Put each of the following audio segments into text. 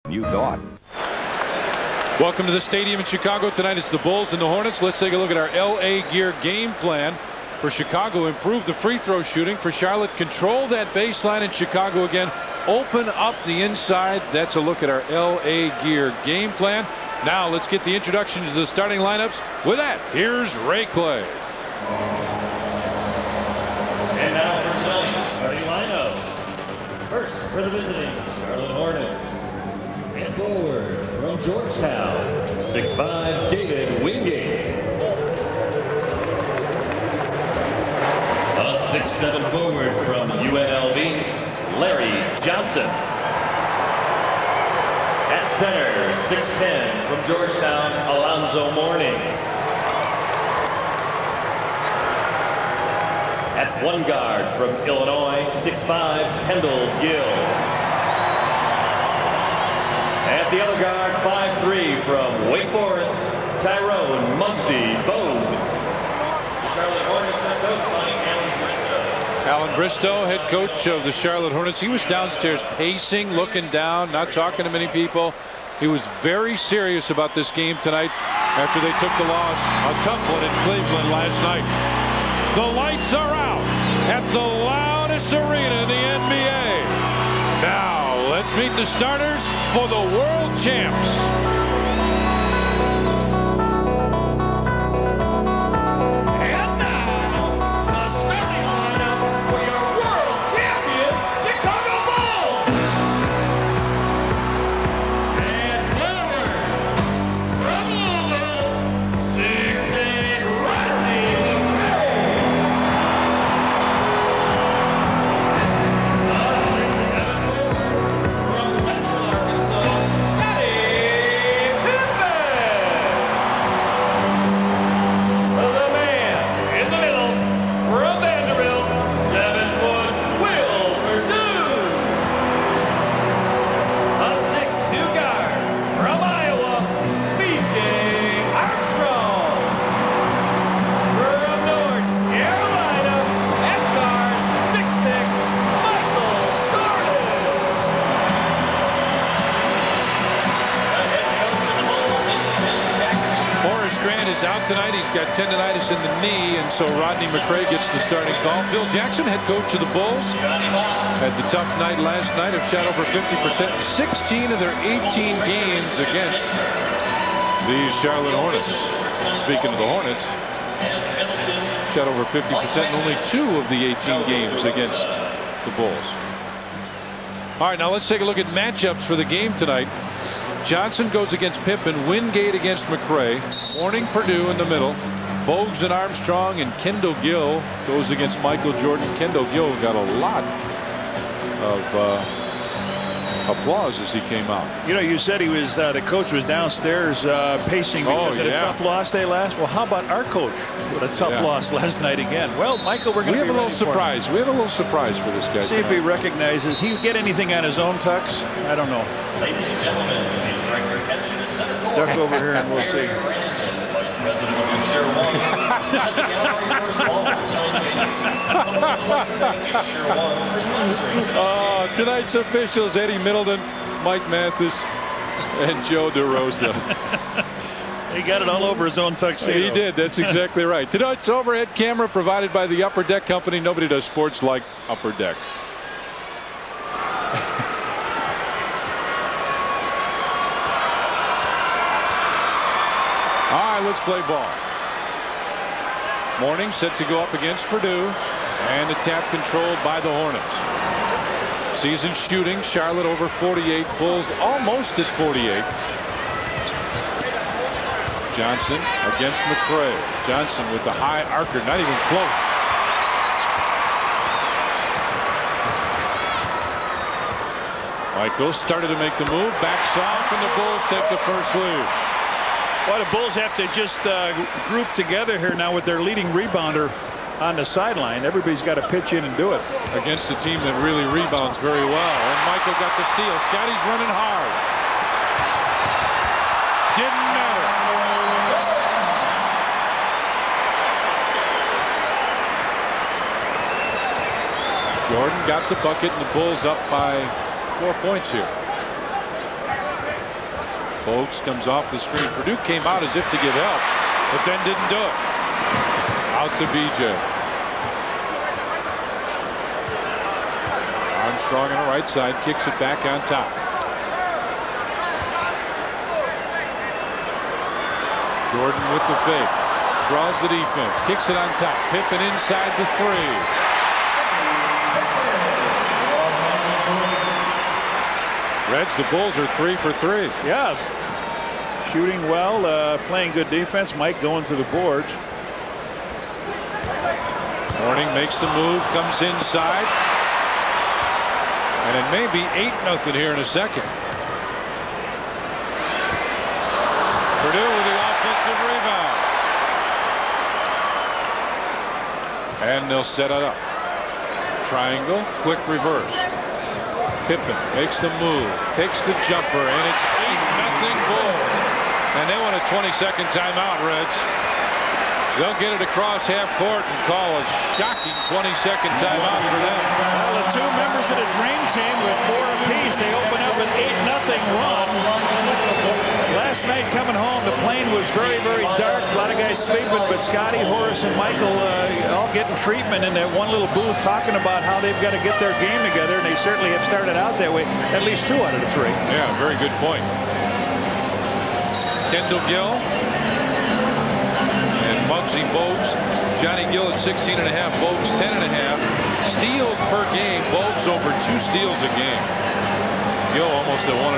You thought. Welcome to the stadium in Chicago. Tonight it's the Bulls and the Hornets. Let's take a look at our LA Gear game plan. For Chicago, improve the free throw shooting. For Charlotte, control that baseline. In Chicago again, open up the inside. That's a look at our LA Gear game plan. Now let's get the introduction to the starting lineups. With that, here's Ray Clay. And now for tonight's starting lineup. First for the visiting Charlotte Hornets. And forward from Georgetown, 6'5" David Wingate. A 6'7" forward from UNLV, Larry Johnson. At center, 6'10" from Georgetown, Alonzo Mourning. At one guard from Illinois, 6'5", Kendall Gill. At the other guard, 5'3", from Wake Forest, Tyrone Muggsy Bogues. The Charlotte Hornets head coach by Alan Bristow. Alan Bristow, head coach of the Charlotte Hornets. He was downstairs pacing, looking down, not talking to many people. He was very serious about this game tonight after they took the loss, a tough one in Cleveland last night. The lights are out at the loudest arena in the NBA. Now let's meet the starters for the world champs. And now, the starting lineup for your world champion Chicago Bulls. And forward from Louisville, 6'8" Rodney McRae. A 6'7" forward from Central Arkansas, Scottie Pippen. The man in the middle from Vanderbilt, 7-foot Will Perdue. A 6'2" guard from Iowa, B.J. Armstrong. From North Carolina, at guard, 6'6", Michael Jordan. The head coach of the Bulls is Phil Jackson. Horace Grant is out tonight. He's got tendonitis in the knee, and so Rodney McRae gets the starting call. Phil Jackson, head coach of the Bulls, had the tough night last night. Have shot over 50% in 16 of their 18 games against the Charlotte Hornets. Speaking of the Hornets, shot over 50% in only 2 of the 18 games against the Bulls. All right, now let's take a look at matchups for the game tonight. Johnson goes against Pippen, Wingate against McRae, Mourning Perdue in the middle, Bogues and Armstrong, and Kendall Gill goes against Michael Jordan. Kendall Gill got a lot of applause as he came out. You know, you said he was the coach was downstairs pacing because of a tough loss they last. Well, how about our coach with a tough loss last night again? Well, Michael, we're going to have a little surprise. We have a little surprise for this guy. See if he recognizes. He get anything on his own tucks? I don't know. Ladies and gentlemen, please direct your attention to center court. Duck over here and we'll see. Vice President of Insure One. Oh, tonight's officials: Eddie Middleton, Mike Mathis, and Joe DeRosa. He got it all over his own tuxedo. He did. That's exactly right. Tonight's overhead camera provided by the Upper Deck Company. Nobody does sports like Upper Deck. All right, let's play ball. Mourning set to go up against Perdue, and the tap controlled by the Hornets. Season shooting, Charlotte over 48, Bulls almost at 48. Johnson against McRae. Johnson with the high arcer, not even close. Michael started to make the move, backs off, and the Bulls take the first lead. Well, the Bulls have to just group together here now with their leading rebounder on the sideline. Everybody's got to pitch in and do it. Against a team that really rebounds very well. And Michael got the steal. Scotty's running hard. Didn't matter. Jordan got the bucket, and the Bulls up by 4 points here. Bogues comes off the screen. Purdue came out as if to give help, but then didn't do it. Out to BJ. Armstrong on the right side kicks it back on top. Jordan with the fake. Draws the defense. Kicks it on top. Pippen inside the three. Reds, the Bulls are 3 for 3. Yeah. Shooting well, playing good defense. Mike going to the boards. Morning makes the move, comes inside. And it may be 8-0 here in a second. Purdue with the offensive rebound. And they'll set it up. Triangle, quick reverse. Pippen makes the move, takes the jumper, and it's 8-0 Bulls. And they want a 20-second timeout, Reds. They'll get it across half court and call a shocking 20-second timeout for them. Well, the two members of the Dream Team with 4 apiece, they open up an 8-0 run. Last night coming home, the plane was very, very dark. A lot of guys sleeping, but Scotty, Horace, and Michael all getting treatment in that one little booth talking about how they've got to get their game together, and they certainly have started out that way. At least 2 out of the 3. Yeah, very good point. Kendall Gill and Muggsy Bogues. Johnny Gill at 16.5, Bogues 10.5. Steals per game, Bogues over 2 steals a game. Gill almost at 1.5.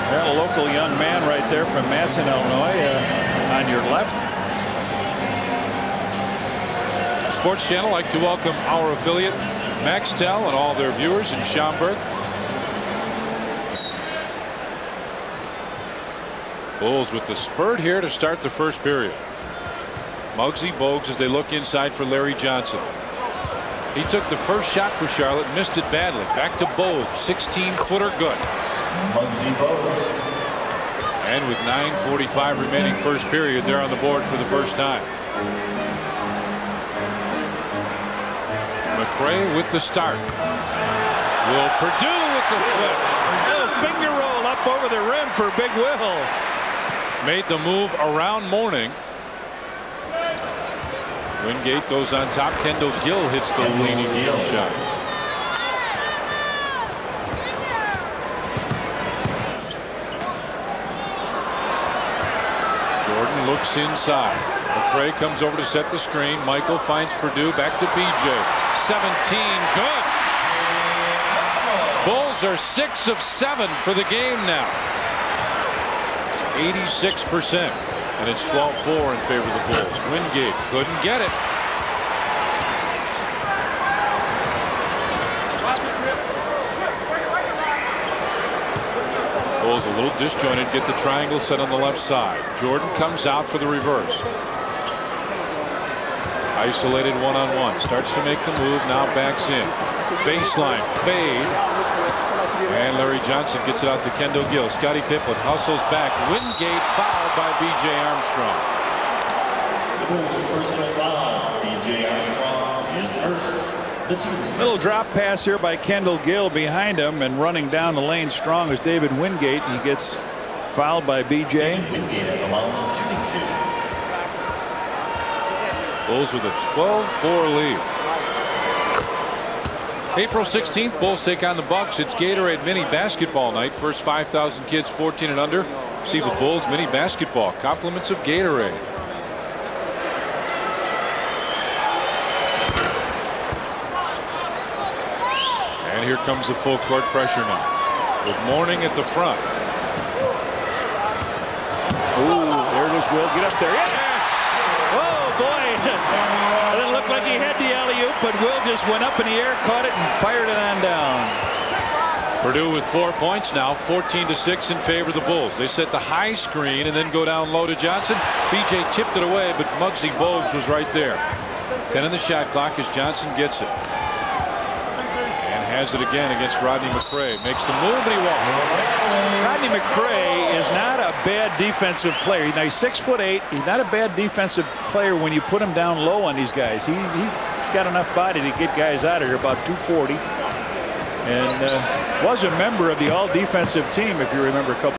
Yeah, a local young man right there from Matson, Illinois, on your left. Sports Channel like to welcome our affiliate Maxtel and all their viewers in Schaumburg. Bulls with the spurt here to start the first period. Muggsy Bogues as they look inside for Larry Johnson. He took the first shot for Charlotte, missed it badly. Back to Bogues, 16-footer good. Muggsy Bogues. And with 9:45 remaining first period, they're on the board for the first time. McRae with the start. Will Purdue with the flip. Little finger roll up over the rim for Big Will. Made the move around Morning. Wingate goes on top. Kendall Gill hits the leaning jump shot. Jordan looks inside. McRae comes over to set the screen. Michael finds Purdue. Back to BJ. 17. Good. Bulls are 6 of 7 for the game now. 86%. And it's 12-4 in favor of the Bulls. Wingate couldn't get it. Bulls a little disjointed. Get the triangle set on the left side. Jordan comes out for the reverse. Isolated one-on-one. Starts to make the move. Now backs in. Baseline fade. And Larry Johnson gets it out to Kendall Gill. Scottie Pippen hustles back. Wingate fouled by B.J. Armstrong. Personal foul. B.J. Armstrong is first. Little drop pass here by Kendall Gill behind him, and running down the lane strong is David Wingate. He gets fouled by B.J. Wingate alone shooting 2. Bulls with a 12-4 lead. April 16th, Bulls take on the Bucks. It's Gatorade Mini Basketball Night. First 5,000 kids 14 and under see the Bulls Mini Basketball. Compliments of Gatorade. And here comes the full court pressure now. With Morning at the front. Ooh, there it is, Will. Get up there. Yes! Oh, boy. It didn't look like he had the alley-oop, but Will just went up in the air, caught it, and fired it on down. Purdue with 4 points now, 14-6 in favor of the Bulls. They set the high screen and then go down low to Johnson. BJ tipped it away, but Muggsy Bogues was right there. 10 in the shot clock as Johnson gets it. And has it again against Rodney McRae. Makes the move, but he won't. Rodney McRae is not a bad defensive player. Now, he's 6'8". He's not a bad defensive player when you put him down low on these guys. He's got enough body to get guys out of here, about 240. And was a member of the all-defensive team, if you remember, a couple